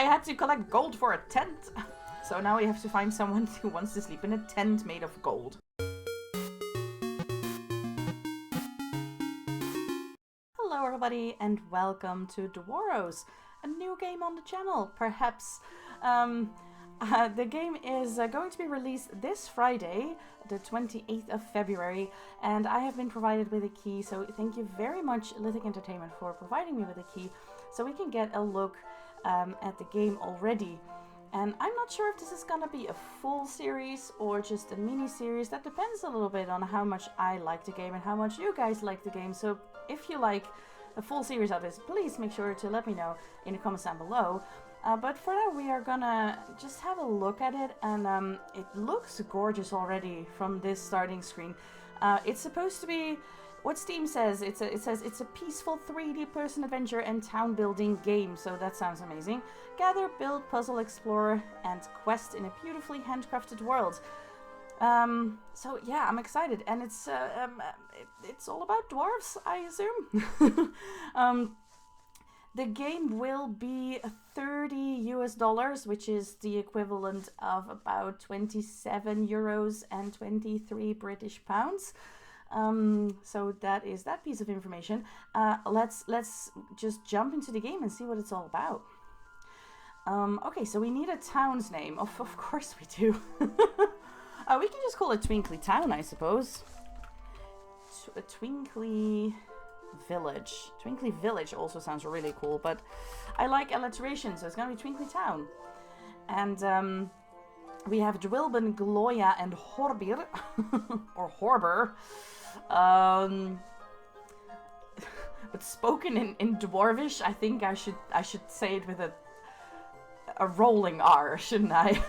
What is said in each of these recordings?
I had to collect gold for a tent. So now we have to find someone who wants to sleep in a tent made of gold. Hello everybody and welcome to Dwarrows, a new game on the channel, perhaps. The game is going to be released this Friday, the 28th of February, and I have been provided with a key, so thank you very much Lithic Entertainment for providing me with a key, so we can get a look at the game already. And I'm not sure if this is gonna be a full series or just a mini series. That depends a little bit on how much I like the game and how much you guys like the game. So if you like a full series of this, please make sure to let me know in the comments down below. But for now we are gonna just have a look at it, and it looks gorgeous already from this starting screen. It's supposed to be what Steam says. It says it's a peaceful 3D person adventure and town building game, so that sounds amazing. Gather, build, puzzle, explore, and quest in a beautifully handcrafted world. So yeah, I'm excited, and it's all about dwarves, I assume. The game will be $30 US, which is the equivalent of about 27 euros and 23 British pounds. So that is that piece of information. Let's just jump into the game and see what it's all about. Okay, so we need a town's name. Of course we do. We can just call it Twinkly Town, I suppose. A Twinkly Village. Twinkly Village also sounds really cool, but I like alliteration, so it's gonna be Twinkly Town. And we have Dwilben, Gloya, and Horbir, or Horber. But spoken in Dwarvish, I think I should say it with a rolling R, shouldn't I?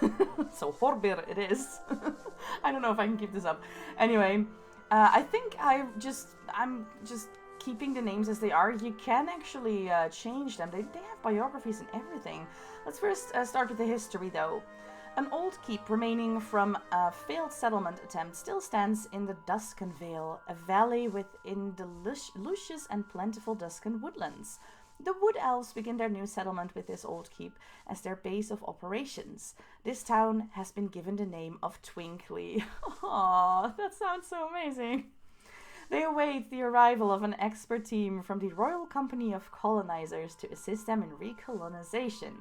So Horbir it is. I don't know if I can keep this up. Anyway, I think I'm just keeping the names as they are. You can actually change them. They have biographies and everything. Let's first start with the history though. An old keep remaining from a failed settlement attempt still stands in the Duscan Vale, a valley within the luscious and plentiful Duscan woodlands. The wood elves begin their new settlement with this old keep as their base of operations. This town has been given the name of Twinkly. Aww, that sounds so amazing. They await the arrival of an expert team from the Royal Company of Colonizers to assist them in recolonization.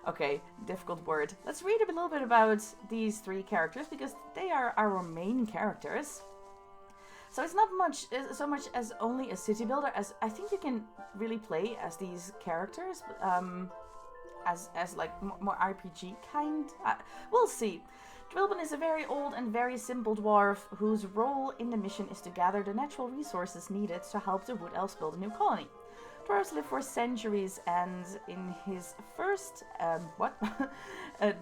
Okay, difficult word. Let's read a little bit about these three characters because they are our main characters. So it's not so much as only a city builder, as I think you can really play as these characters, as like more RPG kind. We'll see. Dwilben is a very old and very simple dwarf whose role in the mission is to gather the natural resources needed to help the wood elves build a new colony. Dwarves live for centuries, and in his first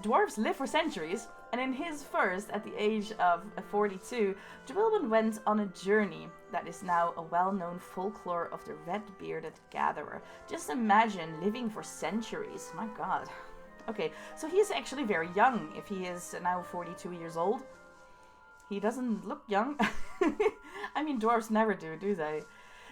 dwarves live for centuries, and in his first, at the age of 42, Dwilben went on a journey that is now a well-known folklore of the red-bearded gatherer. Just imagine living for centuries. My God. Okay, so he is actually very young. If he is now 42 years old, he doesn't look young. I mean, dwarves never do they?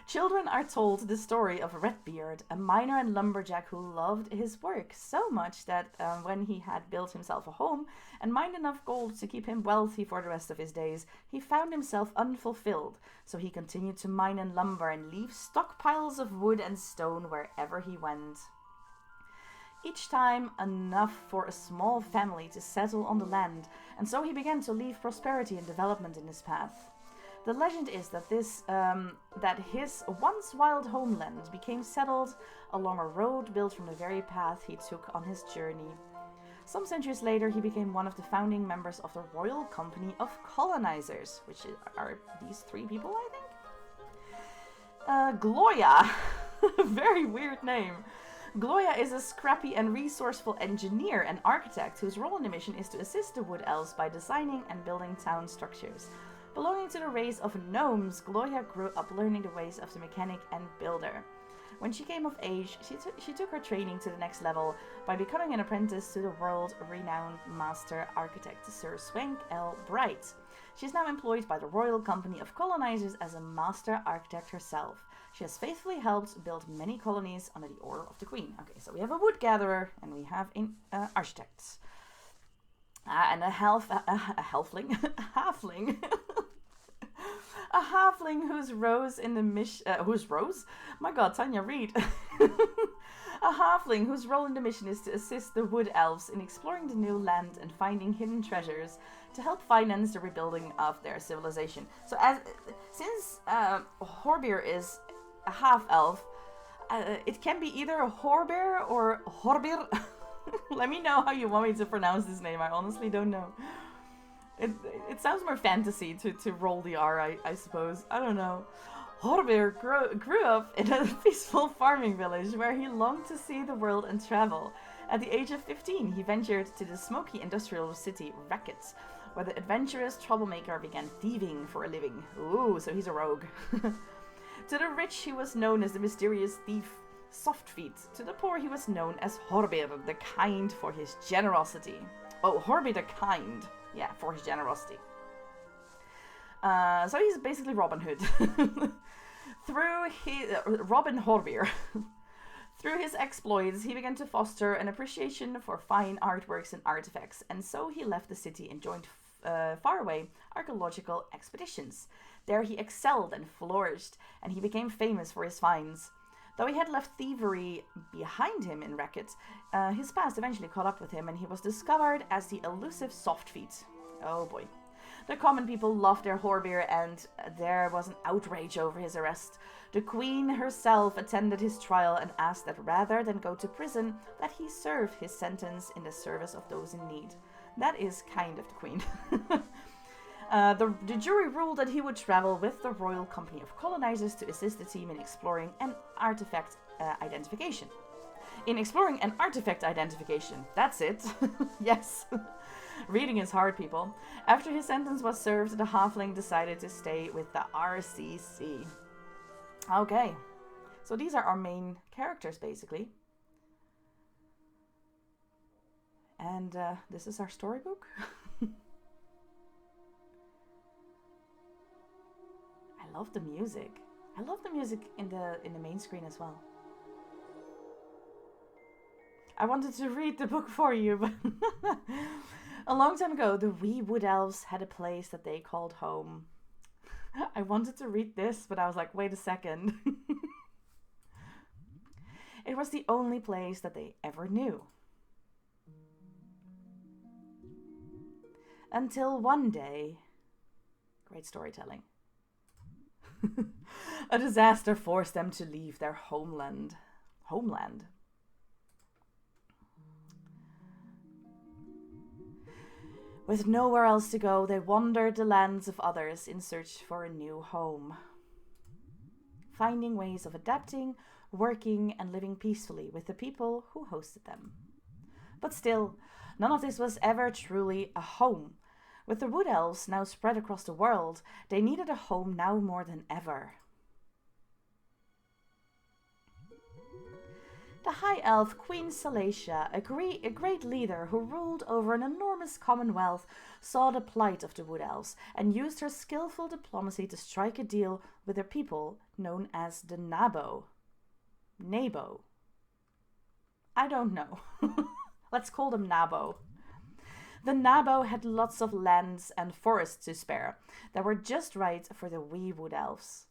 Children are told the story of Redbeard, a miner and lumberjack who loved his work so much that when he had built himself a home and mined enough gold to keep him wealthy for the rest of his days, he found himself unfulfilled. So he continued to mine and lumber and leave stockpiles of wood and stone wherever he went. Each time enough for a small family to settle on the land, and so he began to leave prosperity and development in his path. The legend is that his once wild homeland became settled along a road built from the very path he took on his journey. Some centuries later, he became one of the founding members of the Royal Company of Colonizers, which are these three people, I think? Gloya. Very weird name. Gloya is a scrappy and resourceful engineer and architect whose role in the mission is to assist the wood elves by designing and building town structures. Belonging to the race of gnomes, Gloya grew up learning the ways of the mechanic and builder. When she came of age, she took her training to the next level by becoming an apprentice to the world-renowned master architect Sir Swank L. Bright. She is now employed by the Royal Company of Colonizers as a master architect herself. She has faithfully helped build many colonies under the order of the queen. Okay, so we have a wood gatherer and we have an architect. And a halfling, a halfling, a halfling whose rose in the mission, whose rose? My God, Tanya, read. A halfling whose role in the mission is to assist the wood elves in exploring the new land and finding hidden treasures to help finance the rebuilding of their civilization. So, since Horbeer is a half elf, it can be either a Horbeer or Horbeer. Let me know how you want me to pronounce this name. I honestly don't know. It sounds more fantasy to roll the R, I suppose. I don't know. Horbeer grew up in a peaceful farming village where he longed to see the world and travel. At the age of 15, he ventured to the smoky industrial city Racket, where the adventurous troublemaker began thieving for a living. Ooh, so he's a rogue. To the rich, he was known as the mysterious thief Softfeet. To the poor, he was known as Horbeer the Kind for his generosity. Oh, Horbeer the Kind. Yeah, for his generosity. So he's basically Robin Hood. Robin Horbeer. Through his exploits, he began to foster an appreciation for fine artworks and artifacts, and so he left the city and joined faraway archaeological expeditions. There he excelled and flourished, and he became famous for his finds. Though he had left thievery behind him in Racket, his past eventually caught up with him, and he was discovered as the elusive Softfeet. Oh boy. The common people loved their Horbeer, and there was an outrage over his arrest. The queen herself attended his trial and asked that rather than go to prison, that he serve his sentence in the service of those in need. That is kind of the queen. The jury ruled that he would travel with the Royal Company of Colonizers to assist the team in exploring an artifact identification. That's it. Yes. Reading is hard, people. After his sentence was served, the halfling decided to stay with the RCC. Okay. So these are our main characters, basically. And this is our storybook. I love the music. I love the music in the main screen as well. I wanted to read the book for you, but a long time ago, the wee wood elves had a place that they called home. I wanted to read this, but I was like, wait a second. It was the only place that they ever knew. Until one day, great storytelling, a disaster forced them to leave their homeland. With nowhere else to go, they wandered the lands of others in search for a new home, finding ways of adapting, working, and living peacefully with the people who hosted them. But still, none of this was ever truly a home. With the wood elves now spread across the world, they needed a home now more than ever. The High Elf Queen Salacia, a great leader who ruled over an enormous commonwealth, saw the plight of the Wood Elves and used her skillful diplomacy to strike a deal with her people known as the Nabo. I don't know. Let's call them Nabo. The Nabo had lots of lands and forests to spare that were just right for the wee Wood Elves.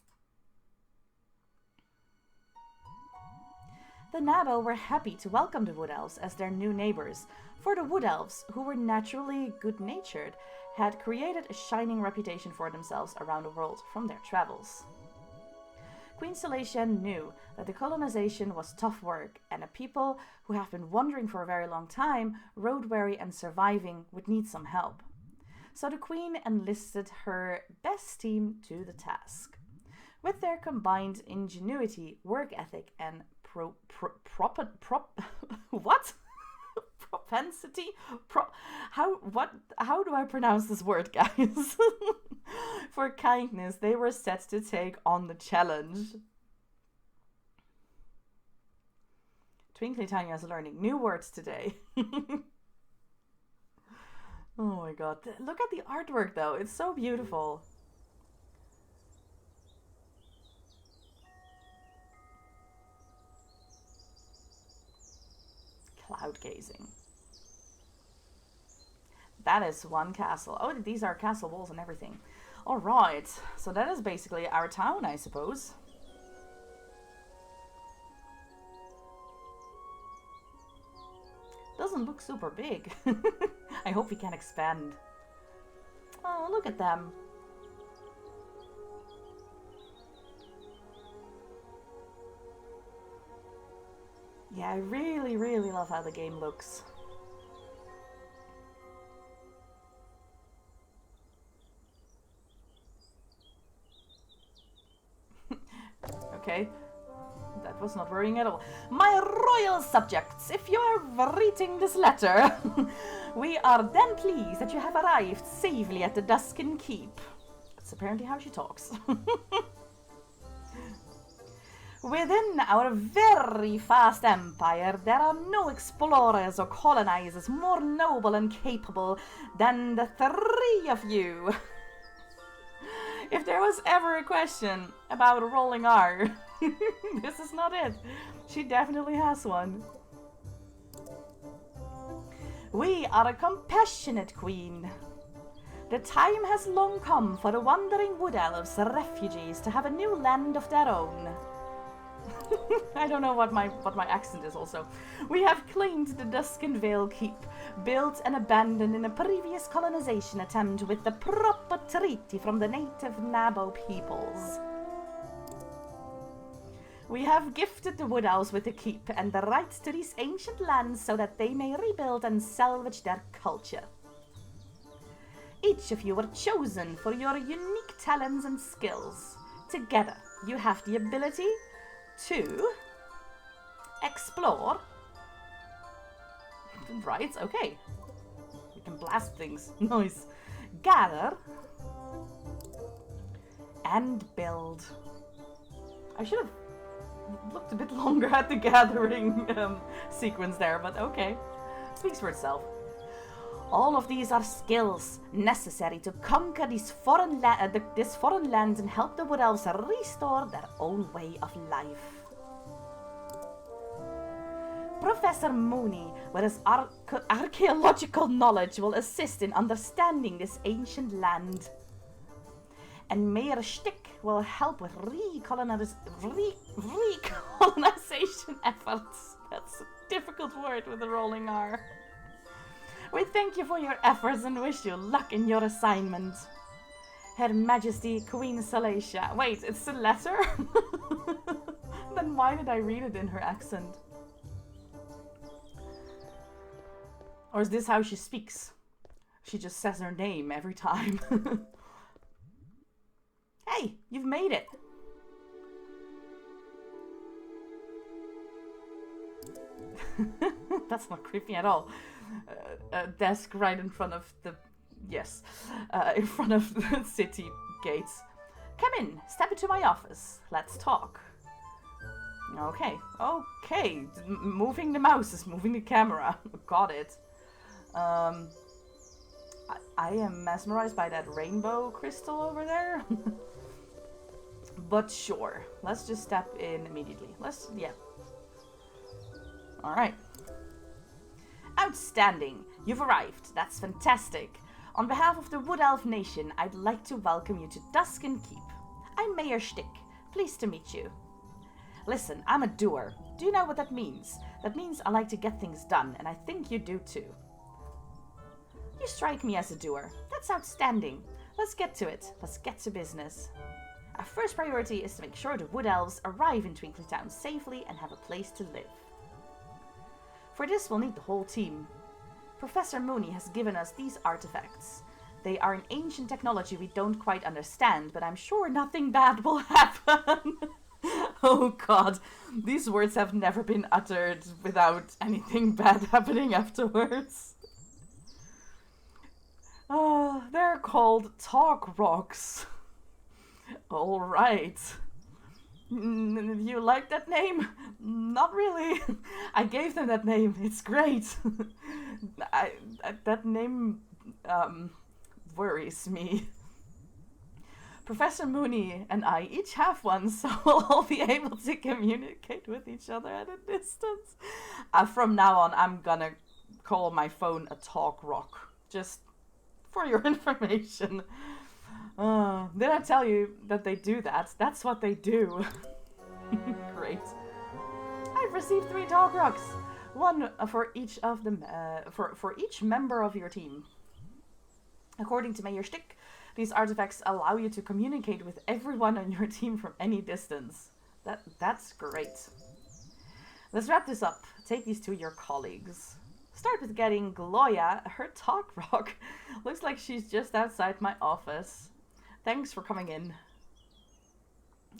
The Nabo were happy to welcome the Wood Elves as their new neighbors, for the Wood Elves, who were naturally good-natured, had created a shining reputation for themselves around the world from their travels. Queen Salacia knew that the colonization was tough work, and a people who have been wandering for a very long time, road-weary and surviving, would need some help. So the Queen enlisted her best team to the task. With their combined ingenuity, work ethic, and propensity? How do I pronounce this word, guys? For kindness, they were set to take on the challenge. Twinkly Tanya is learning new words today. Oh my god. Look at the artwork though. It's so beautiful. cloud gazing. That is one castle. Oh, these are castle walls and everything. Alright, so that is basically our town, I suppose. Doesn't look super big. I hope we can expand. Oh, look at them. Yeah, I really, really love how the game looks. Okay, that was not worrying at all. My royal subjects, if you are reading this letter, we are then pleased that you have arrived safely at the Duskin Keep. That's apparently how she talks. Within our very vast empire, there are no explorers or colonizers more noble and capable than the three of you. If there was ever a question about a rolling R, this is not it. She definitely has one. We are a compassionate queen. The time has long come for the wandering wood elves, refugees, to have a new land of their own. I don't know what my accent is also. We have claimed the Duskin Vale Keep, built and abandoned in a previous colonization attempt with the proper treaty from the native Nabo peoples. We have gifted the Wood Elves with the keep and the rights to these ancient lands so that they may rebuild and salvage their culture. Each of you were chosen for your unique talents and skills. Together, you have the ability to explore. Right, okay. You can blast things. Nice. Gather. And build. I should have looked a bit longer at the gathering sequence there, but okay. Speaks for itself. All of these are skills necessary to conquer these foreign lands and help the Wood Elves restore their own way of life. Professor Mooney, with his archaeological knowledge, will assist in understanding this ancient land. And Mayor Stick will help with recolonization efforts. That's a difficult word with a rolling R. We thank you for your efforts and wish you luck in your assignment. Her Majesty Queen Salacia. Wait, it's a letter? Then why did I read it in her accent? Or is this how she speaks? She just says her name every time. Hey, you've made it. That's not creepy at all. A desk right in front of the... Yes. In front of the city gates. Come in. Step into my office. Let's talk. Okay. Okay. Moving the mouse is moving the camera. Got it. I am mesmerized by that rainbow crystal over there. But sure. Let's just step in immediately. Yeah. Alright. Outstanding! You've arrived. That's fantastic. On behalf of the Wood Elf Nation, I'd like to welcome you to Duskin Keep. I'm Mayor Stick. Pleased to meet you. Listen, I'm a doer. Do you know what that means? That means I like to get things done, and I think you do too. You strike me as a doer. That's outstanding. Let's get to it. Let's get to business. Our first priority is to make sure the Wood Elves arrive in Twinkletown safely and have a place to live. For this, we'll need the whole team. Professor Mooney has given us these artifacts. They are an ancient technology we don't quite understand, but I'm sure nothing bad will happen. Oh god, these words have never been uttered without anything bad happening afterwards. They're called Talk Rocks. Alright. You like that name? Not really. I gave them that name. It's great. That name worries me. Professor Mooney and I each have one, so we'll all be able to communicate with each other at a distance. From now on, I'm gonna call my phone a talk rock, just for your information. Did I tell you that they do that? That's what they do. Great. I've received 3 talk rocks. One for each of them, for each member of your team. According to Mayor Stick, these artifacts allow you to communicate with everyone on your team from any distance. That's great. Let's wrap this up. Take these to your colleagues. Start with getting Gloria her talk rock. Looks like she's just outside my office. Thanks for coming in.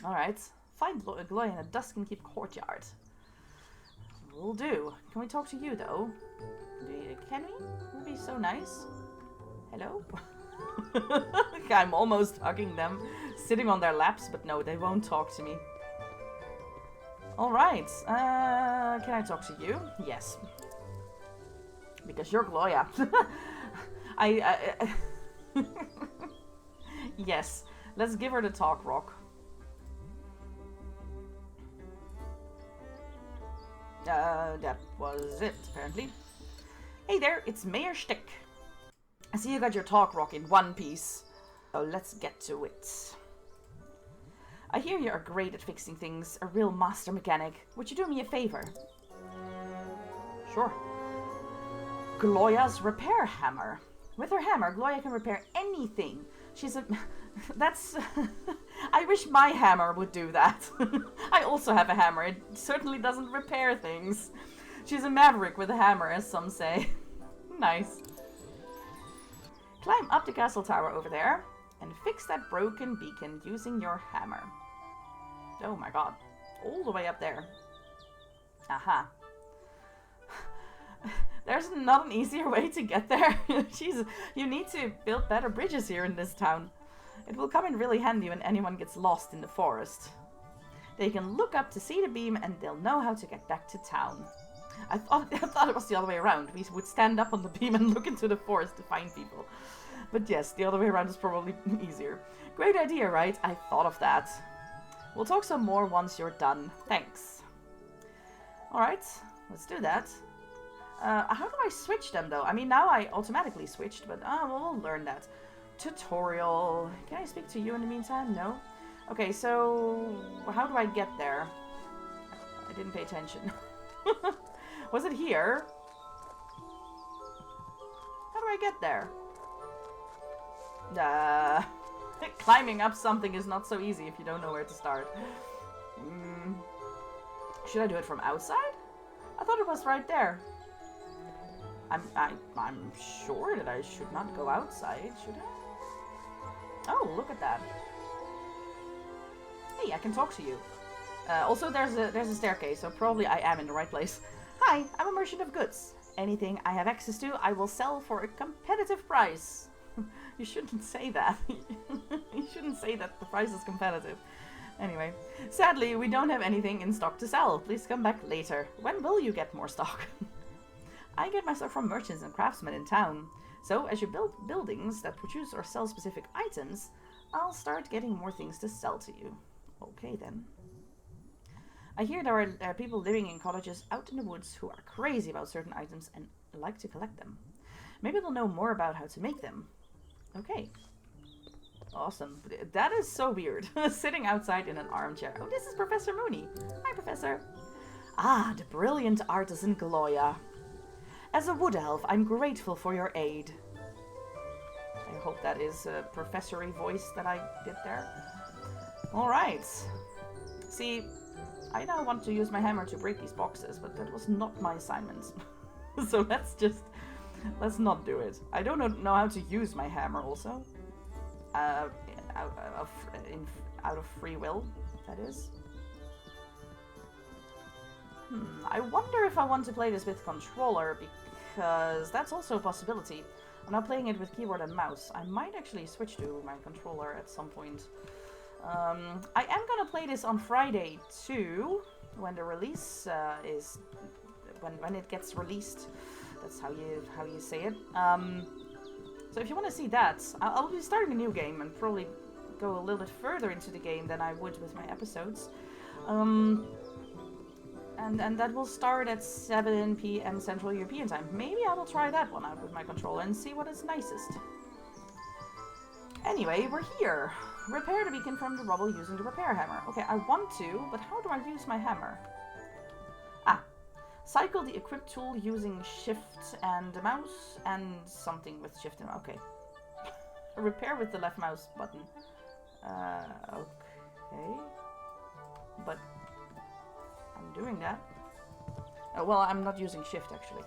Alright. Find Gloria in a Duskenkeep courtyard. Will do. Can we talk to you, though? Can we? Would be so nice. Hello? I'm almost hugging them, sitting on their laps, but no, they won't talk to me. Alright. Can I talk to you? Yes. Because you're Gloria. Yes. Let's give her the talk rock. That was it, apparently. Hey there, it's Mayor Stick. I see you got your talk rock in one piece. So let's get to it. I hear you are great at fixing things, a real master mechanic. Would you do me a favor? Sure. Gloria's repair hammer. With her hammer, Gloria can repair anything. She's a... That's... I wish my hammer would do that. I also have a hammer. It certainly doesn't repair things. She's a maverick with a hammer, as some say. Nice. Climb up the castle tower over there and fix that broken beacon using your hammer. Oh my god. All the way up there. Aha. There's not an easier way to get there. Jeez, you need to build better bridges here in this town. It will come in really handy when anyone gets lost in the forest. They can look up to see the beam and they'll know how to get back to town. I thought it was the other way around. We would stand up on the beam and look into the forest to find people. But yes, the other way around is probably easier. Great idea, right? I thought of that. We'll talk some more once you're done. Thanks. Alright, let's do that. How do I switch them, though? I mean, now I automatically switched, but we'll learn that. Tutorial. Can I speak to you in the meantime? No? Okay, so how do I get there? I didn't pay attention. Was it here? How do I get there? Climbing up something is not so easy if you don't know where to start. Should I do it from outside? I thought it was right there. I'm sure that I should not go outside, should I? Oh, look at that. Hey, I can talk to you. Also, there's a staircase, so probably I am in the right place. Hi, I'm a merchant of goods. Anything I have access to, I will sell for a competitive price. You shouldn't say that. You shouldn't say that the price is competitive. Anyway, sadly, we don't have anything in stock to sell. Please come back later. When will you get more stock? I get my stuff from merchants and craftsmen in town. So, as you build buildings that produce or sell specific items, I'll start getting more things to sell to you. Okay, then. I hear there are people living in cottages out in the woods who are crazy about certain items and like to collect them. Maybe they'll know more about how to make them. Okay. Awesome. That is so weird. Sitting outside in an armchair. Oh, this is Professor Mooney. Hi, Professor. Ah, the brilliant artisan Gloria. As a wood elf, I'm grateful for your aid. I hope that is a professory voice that I did there. Alright. See, I now want to use my hammer to break these boxes, but that was not my assignment. So let's not do it. I don't know how to use my hammer also. Out of free will, that is. I wonder if I want to play this with controller, because that's also a possibility. I'm not playing it with keyboard and mouse. I might actually switch to my controller at some point. I am gonna play this on Friday too, when the release is when it gets released. That's how you say it. So if you want to see that, I'll be starting a new game and probably go a little bit further into the game than I would with my episodes. And that will start at 7 p.m. Central European Time. Maybe I will try that one out with my controller and see what is nicest. Anyway, we're here. Repair the beacon from the rubble using the repair hammer. Okay, I want to, but how do I use my hammer? Ah. Cycle the equip tool using shift and the mouse and something with shift and mouse. Okay. Repair with the left mouse button. Okay. But I'm doing that. Oh, well, I'm not using shift actually.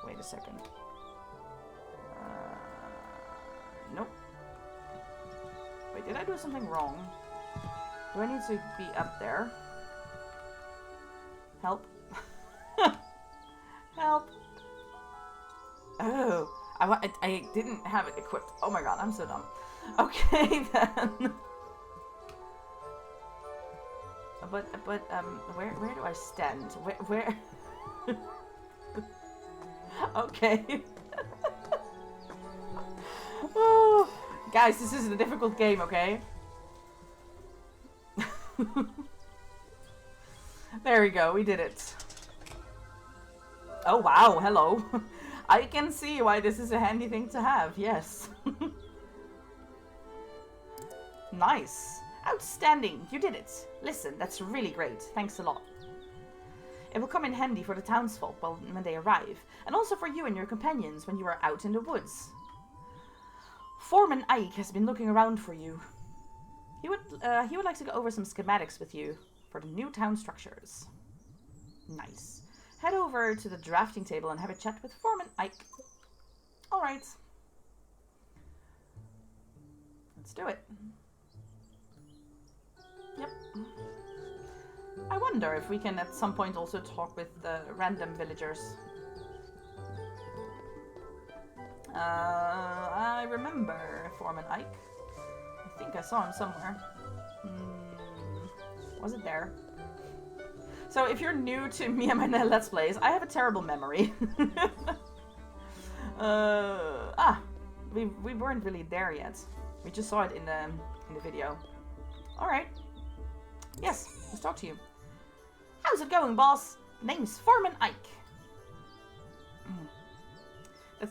Wait a second. Nope. Wait, did I do something wrong? Do I need to be up there? Help. Help. Oh, I didn't have it equipped. Oh my god, I'm so dumb. Okay then. But where do I stand? Where? Okay. Oh, guys, this is a difficult game, okay? There we go, we did it. Oh wow, hello. I can see why this is a handy thing to have, yes. Nice. Outstanding, you did it. Listen, that's really great. Thanks a lot. It will come in handy for the townsfolk when they arrive, and also for you and your companions when you are out in the woods. Foreman Ike has been looking around for you. He would like to go over some schematics with you for the new town structures. Nice. Head over to the drafting table and have a chat with Foreman Ike. Alright. Let's do it. Yep. I wonder if we can at some point also talk with the random villagers. I remember Foreman Ike. I think I saw him somewhere. Was it there? So if you're new to me and my Let's Plays, I have a terrible memory. We weren't really there yet. We just saw it in the video. Alright. Yes, let's talk to you. How's it going, boss? Name's Foreman Ike.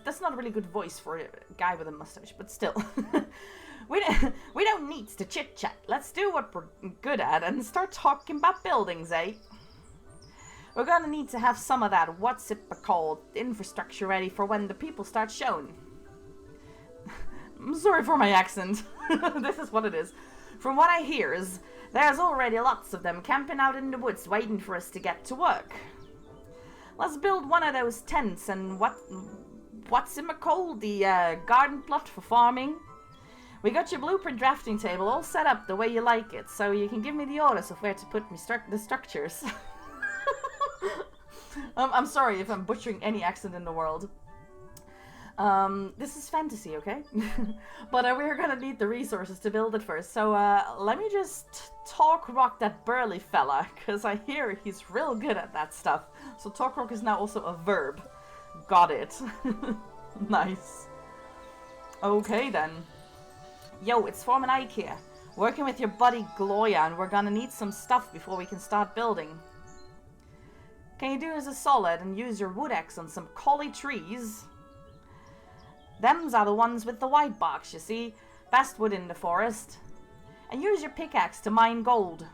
That's not a really good voice for a guy with a mustache, but still. We don't need to chit-chat. Let's do what we're good at and start talking about buildings, eh? We're gonna need to have some of that what's-it-called infrastructure ready for when the people start showing. I'm sorry for my accent. This is what it is. From what I hear is there's already lots of them camping out in the woods waiting for us to get to work. Let's build one of those tents and what's-it-called, the garden plot for farming. We got your blueprint drafting table all set up the way you like it, so you can give me the orders of where to put the structures. I'm sorry if I'm butchering any accent in the world. This is fantasy, okay? But we're gonna need the resources to build it first, so let me just talk rock that burly fella, because I hear he's real good at that stuff. So talk rock is now also a verb. Got it. Nice. Okay then. Yo, it's Foreman Ike here. Working with your buddy Gloria, and we're gonna need some stuff before we can start building. Can you do us a solid and use your wood axe on some collie trees? Them's are the ones with the white barks, you see. Best wood in the forest. And use your pickaxe to mine gold.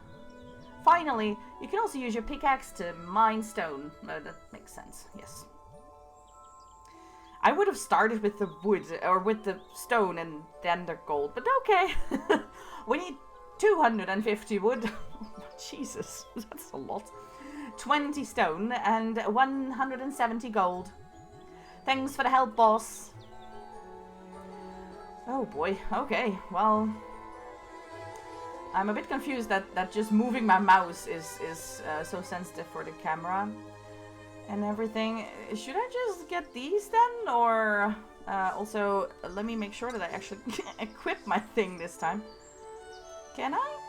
Finally, you can also use your pickaxe to mine stone. That makes sense, yes. I would have started with the wood, or with the stone and then the gold, but okay. We need 250 wood. Jesus, that's a lot. 20 stone and 170 gold. Thanks for the help, boss. Oh boy, okay, well, I'm a bit confused that just moving my mouse is so sensitive for the camera and everything. Should I just get these then, or also let me make sure that I actually equip my thing this time. Can I?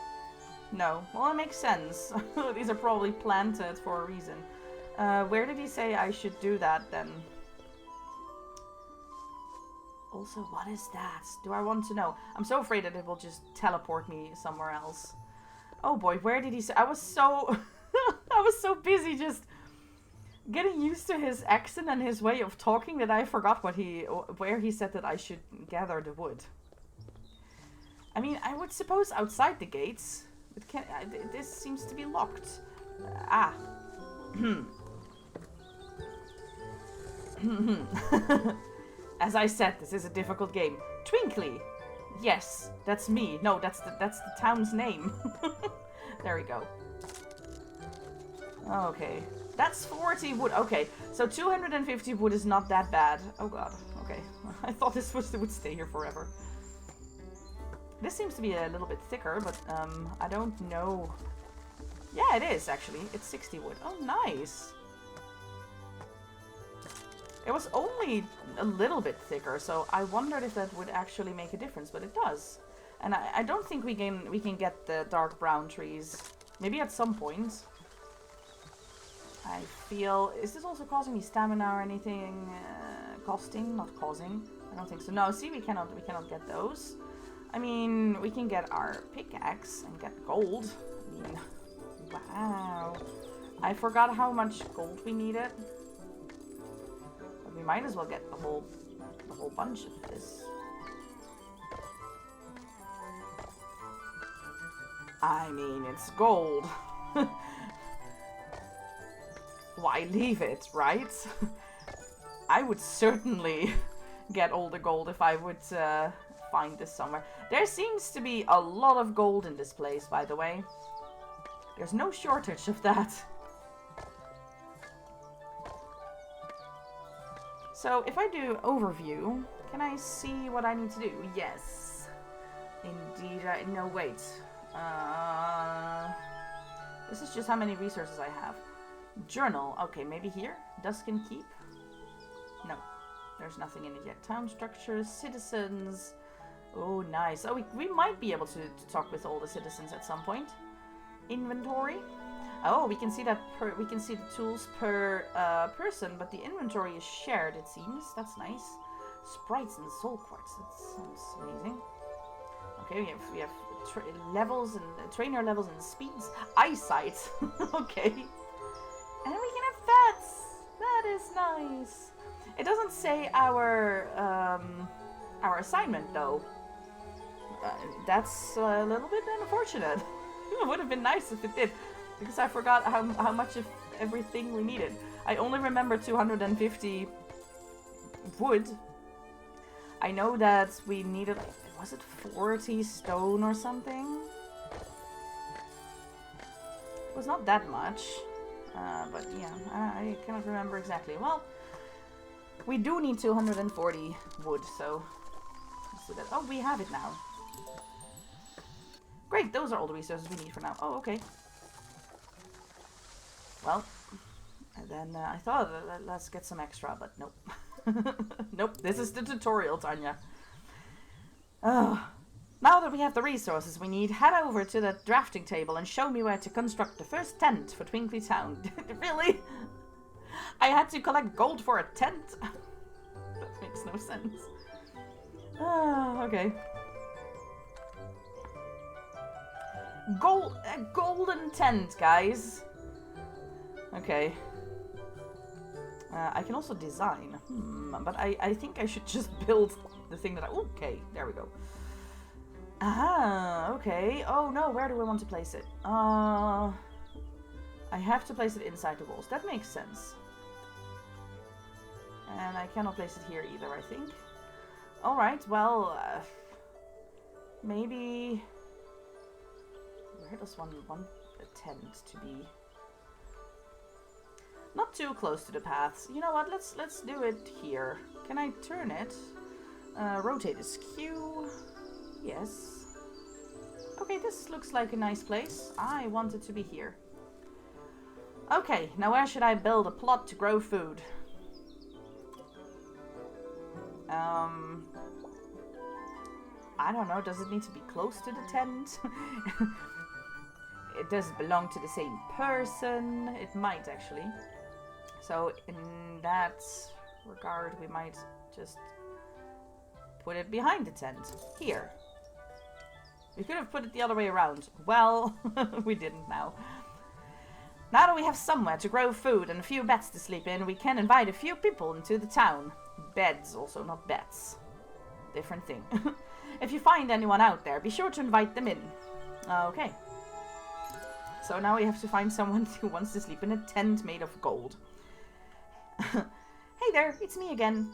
No. Well, it makes sense. These are probably planted for a reason. Where did he say I should do that then? Also, what is that? Do I want to know? I'm so afraid that it will just teleport me somewhere else. Oh boy, where did he say? I was so... I was so busy just getting used to his accent and his way of talking that I forgot where he said that I should gather the wood. I mean, I would suppose outside the gates. But this seems to be locked. As I said, this is a difficult game. Twinkly. Yes, that's me. No, that's the town's name. There we go. Okay. That's 40 wood. Okay, so 250 wood is not that bad. Oh god. Okay. I thought this would stay here forever. This seems to be a little bit thicker, but I don't know. Yeah, it is actually. It's 60 wood. Oh, nice. It was only a little bit thicker, so I wondered if that would actually make a difference, but it does. And I don't think we can get the dark brown trees. Maybe at some point. I feel... Is this also causing me stamina or anything? Costing? Not causing. I don't think so. No, see, we cannot get those. I mean, we can get our pickaxe and get gold. I mean, wow. I forgot how much gold we needed. But we might as well get a whole bunch of this. I mean, it's gold. Why leave it, right? I would certainly get all the gold if I would find this somewhere. There seems to be a lot of gold in this place, by the way. There's no shortage of that. So if I do overview, can I see what I need to do? Yes. Indeed, no, wait. This is just how many resources I have. Journal. Okay, maybe here. Duskin Keep. No, there's nothing in it yet. Town structures, citizens. Oh, nice. Oh, we might be able to talk with all the citizens at some point. Inventory. Oh, we can see that we can see the tools per person, but the inventory is shared, it seems. That's nice. Sprites and soul quartz. That sounds amazing. Okay, we have levels and trainer levels and speeds. Eyesight. Okay. And we can have pets. That is nice. It doesn't say our assignment though. That's a little bit unfortunate. It would have been nice if it did, because I forgot how much of everything we needed. I only remember 250 wood. I know that we needed, was it 40 stone or something? It was not that much. But yeah, I cannot remember exactly. Well, we do need 240 wood, so let's do that. Oh, we have it now. Great, those are all the resources we need for now. Oh, okay. Well, and then I thought, let's get some extra, but nope. Nope, this is the tutorial, Tanya. Now that we have the resources we need, head over to the drafting table and show me where to construct the first tent for Twinkly Town. Really? I had to collect gold for a tent? That makes no sense. Okay. A golden tent, guys. Okay. I can also design. But I think I should just build the thing that I... Okay, there we go. Ah, okay. Oh no, where do I want to place it? I have to place it inside the walls. That makes sense. And I cannot place it here either, I think. Alright, well... maybe... Where does one want a tent to be? Not too close to the paths. You know what? Let's do it here. Can I turn it? Rotate is Q. Yes. Okay, this looks like a nice place. I want it to be here. Okay, now where should I build a plot to grow food? I don't know. Does it need to be close to the tent? It does belong to the same person. It might actually. So in that regard, we might just put it behind the tent. Here. We could have put it the other way around. Well, we didn't now. Now that we have somewhere to grow food and a few beds to sleep in, we can invite a few people into the town. Beds also, not beds. Different thing. If you find anyone out there, be sure to invite them in. Okay. So now we have to find someone who wants to sleep in a tent made of gold. Hey there, it's me again.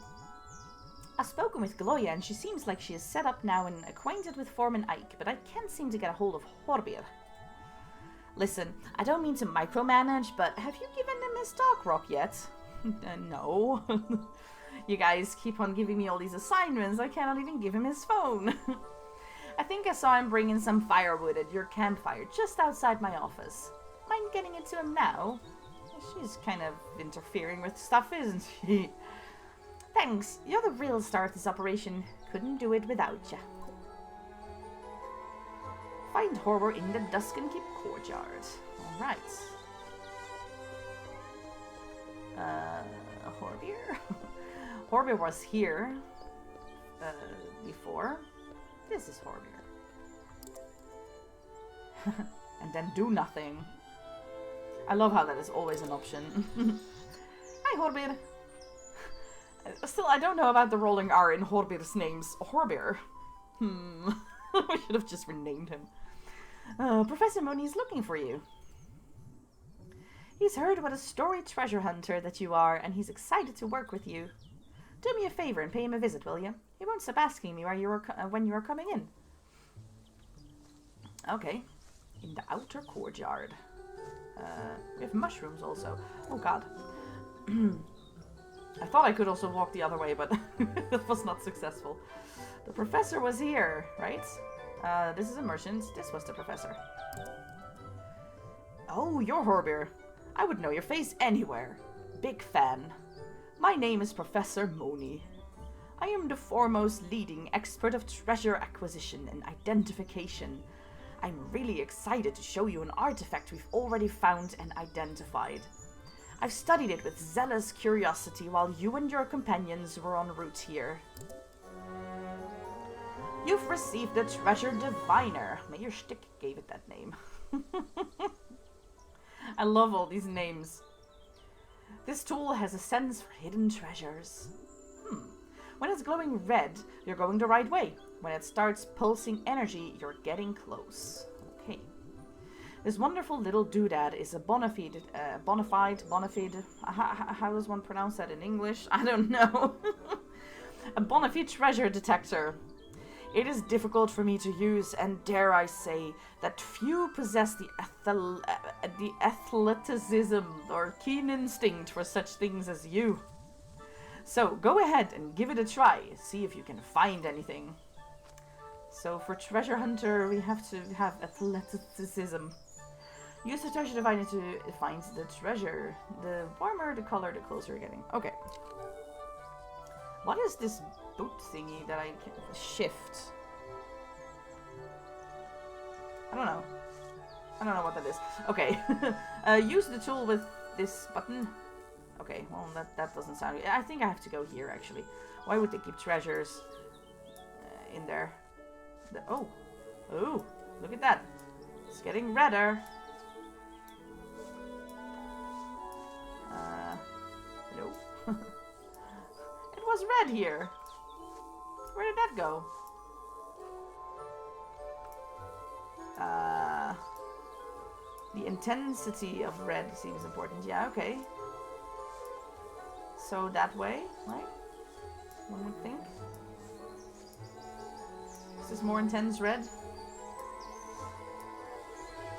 I've spoken with Gloria and she seems like she is set up now and acquainted with Foreman Ike, but I can't seem to get a hold of Horbir. Listen, I don't mean to micromanage, but have you given him his dark rock yet? No. You guys keep on giving me all these assignments, I cannot even give him his phone. I think I saw him bringing some firewood at your campfire just outside my office. Mind getting it to him now? She's kind of interfering with stuff, isn't she? Thanks, you're the real star of this operation. Couldn't do it without ya. Find Horbir in the Duskenkeep courtyard. Alright. Horbir? Horbir was here before. This is Horbir. And then do nothing. I love how that is always an option. Hi, Horbir. Still, I don't know about the rolling R in Horbir's names. Horbir. We should have just renamed him. Professor Moni is looking for you. He's heard what a storied treasure hunter that you are, and he's excited to work with you. Do me a favor and pay him a visit, will you? He won't stop asking me when you are coming in. Okay. In the outer courtyard. We have mushrooms also. Oh god. I thought I could also walk the other way, but that was not successful. The professor was here, right? This is a merchant. This was the professor. Oh, you're Horbir. I would know your face anywhere. Big fan. My name is Professor Moni. I am the foremost leading expert of treasure acquisition and identification. I'm really excited to show you an artifact we've already found and identified. I've studied it with zealous curiosity while you and your companions were en route here. You've received the Treasure Diviner. Mayor Shtick gave it that name. I love all these names. This tool has a sense for hidden treasures. When it's glowing red, you're going the right way. When it starts pulsing energy, you're getting close. Okay. This wonderful little doodad is a bona fide, how does one pronounce that in English? I don't know. A bona fide treasure detector. It is difficult for me to use, and dare I say that few possess the athleticism or keen instinct for such things as you. So go ahead and give it a try. See if you can find anything. So for treasure hunter, we have to have athleticism. Use the treasure diviner to find the treasure. The warmer the color, the closer you're getting. Okay. What is this boot thingy that I can shift? I don't know. I don't know what that is. Okay. Use the tool with this button. Okay, well that doesn't sound good. I think I have to go here actually. Why would they keep treasures in there? Oh, look at that. It's getting redder. Nope. It was red here. Where did that go? The intensity of red seems important. Yeah, okay. So that way, right? One would think. Is this more intense red?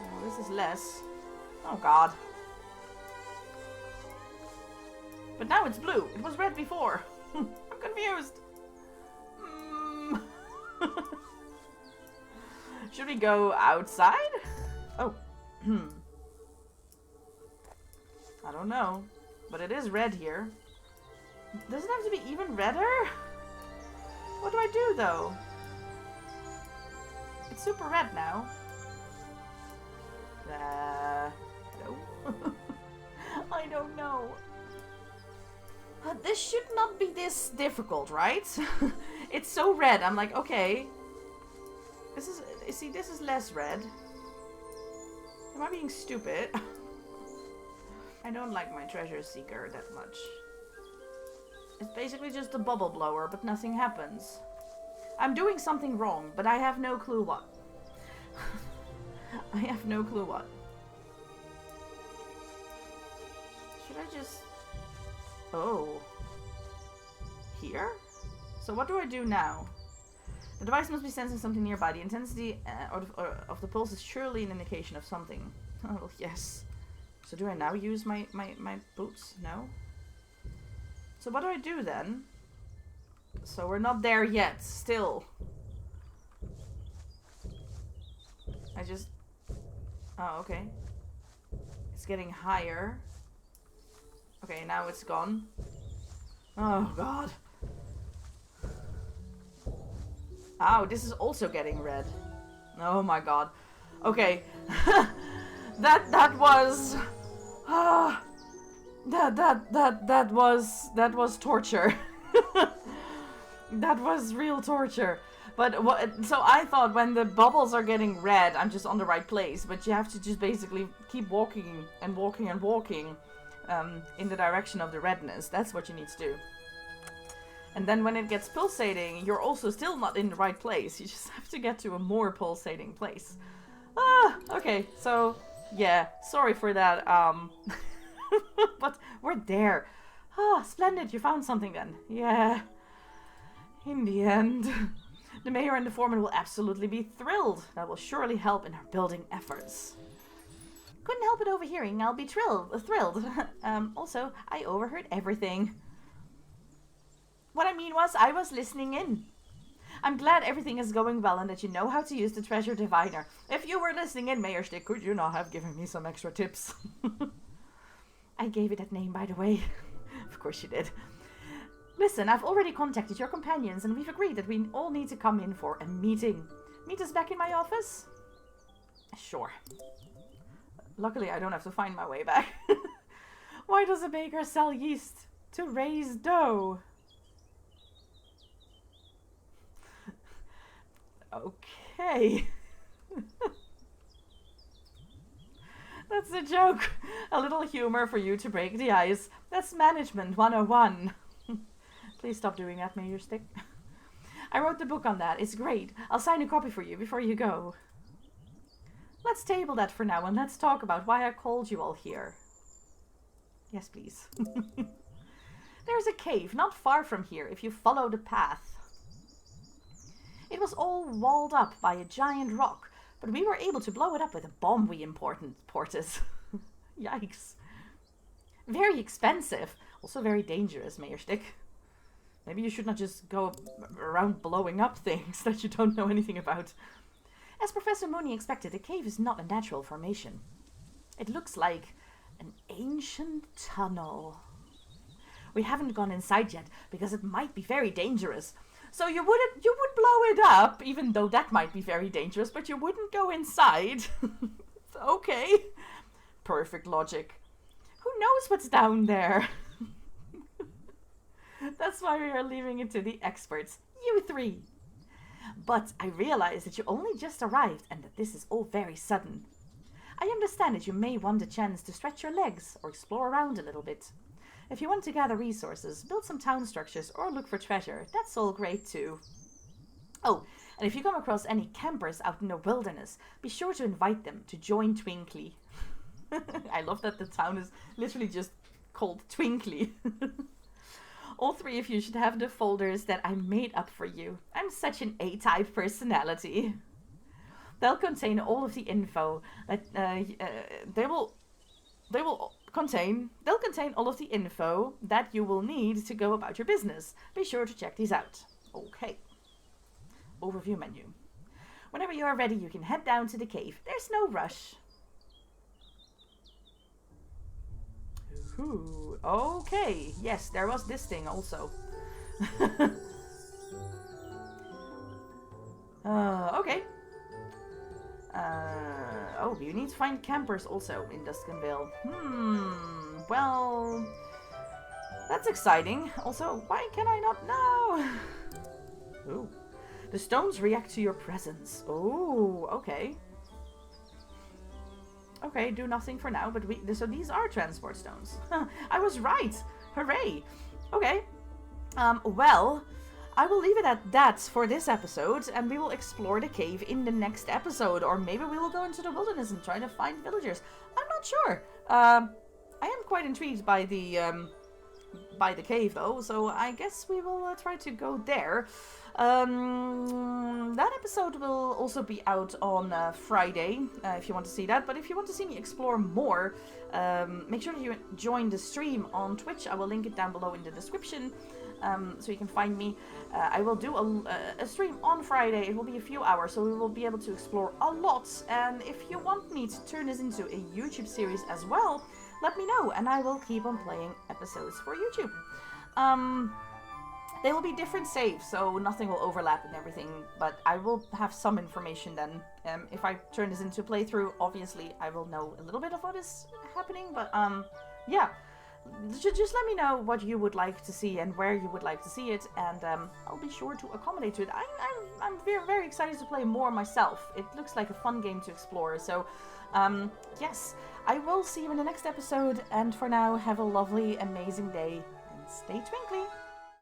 Oh, this is less. Oh god. But now it's blue. It was red before. I'm confused. Should we go outside? Oh. I don't know. But it is red here. Does it have to be even redder? What do I do though? It's super red now. No. I don't know. This should not be this difficult, right? It's so red. I'm like, okay. This is, see, this is less red. Am I being stupid? I don't like my treasure seeker that much. It's basically just a bubble blower, but nothing happens. I'm doing something wrong, but I have no clue what. I have no clue what. Should I just... Oh. Here? So what do I do now? The device must be sensing something nearby. The intensity of the pulse is surely an indication of something. Oh, yes. So do I now use my boots? No? So what do I do then? So we're not there yet, still. I just... Oh, okay. It's getting higher. Okay, now it's gone. Oh, God. Oh, this is also getting red. Oh my God. Okay. that was... that was torture. That was real torture. But what, so I thought when the bubbles are getting red, I'm just on the right place. But you have to just basically keep walking and walking and walking in the direction of the redness. That's what you need to do. And then when it gets pulsating, you're also still not in the right place. You just have to get to a more pulsating place. Ah, okay. So, yeah, sorry for that. But we're there. Ah, splendid. You found something then. Yeah. In the end. The mayor and the foreman will absolutely be thrilled. That will surely help in our building efforts. Couldn't help it overhearing. I'll be thrilled. Also, I overheard everything. What I mean was, I was listening in. I'm glad everything is going well and that you know how to use the treasure diviner. If you were listening in, Mayor Stick, could you not have given me some extra tips? I gave it that name, by the way. Of course you did. Listen, I've already contacted your companions and we've agreed that we all need to come in for a meeting. Meet us back in my office? Sure. Luckily, I don't have to find my way back. Why does a baker sell yeast? To raise dough. Okay. That's a joke. A little humor for you to break the ice. That's management 101. Please stop doing that, Mayor Stick. I wrote the book on that. It's great. I'll sign a copy for you before you go. Let's table that for now and let's talk about why I called you all here. Yes, please. There's a cave not far from here if you follow the path. It was all walled up by a giant rock, but we were able to blow it up with a bomb we imported. Yikes. Very expensive. Also very dangerous, Mayor Stick. Maybe you should not just go around blowing up things that you don't know anything about. As Professor Mooney expected, the cave is not a natural formation. It looks like an ancient tunnel. We haven't gone inside yet, because it might be very dangerous. So you would blow it up, even though that might be very dangerous, but you wouldn't go inside. Okay. Perfect logic. Who knows what's down there? That's why we are leaving it to the experts. You three. But I realize that you only just arrived and that this is all very sudden. I understand that you may want a chance to stretch your legs or explore around a little bit. If you want to gather resources, build some town structures, or look for treasure, that's all great too. Oh, and if you come across any campers out in the wilderness, be sure to invite them to join Twinkly. I love that the town is literally just called Twinkly. All three of you should have the folders that I made up for you. I'm such an A-type personality. They'll contain all of the info that they'll contain all of the info that you will need to go about your business. Be sure to check these out. Okay. Overview menu. Whenever you are ready, you can head down to the cave. There's no rush. Ooh, okay. Yes, there was this thing also. Okay. Oh, you need to find campers also in Duskinville. Well, that's exciting. Also, why can I not know? Ooh. The stones react to your presence. Ooh, okay. Okay, do nothing for now, but so these are transport stones. I was right! Hooray! Okay. Well, I will leave it at that for this episode, and we will explore the cave in the next episode, or maybe we will go into the wilderness and try to find villagers. I'm not sure. I am quite intrigued by the cave, though, so I guess we will try to go there. That episode will also be out on Friday, if you want to see that. But if you want to see me explore more, make sure that you join the stream on Twitch. I will link it down below in the description, so you can find me. I will do a stream on Friday. It will be a few hours, so we will be able to explore a lot. And if you want me to turn this into a YouTube series as well, let me know, and I will keep on playing episodes for YouTube. They will be different saves, so nothing will overlap and everything, but I will have some information then. If I turn this into a playthrough, obviously I will know a little bit of what is happening, but yeah. Just let me know what you would like to see and where you would like to see it, and I'll be sure to accommodate to it. I'm very, very excited to play more myself. It looks like a fun game to explore, so yes, I will see you in the next episode, and for now, have a lovely, amazing day, and stay twinkly!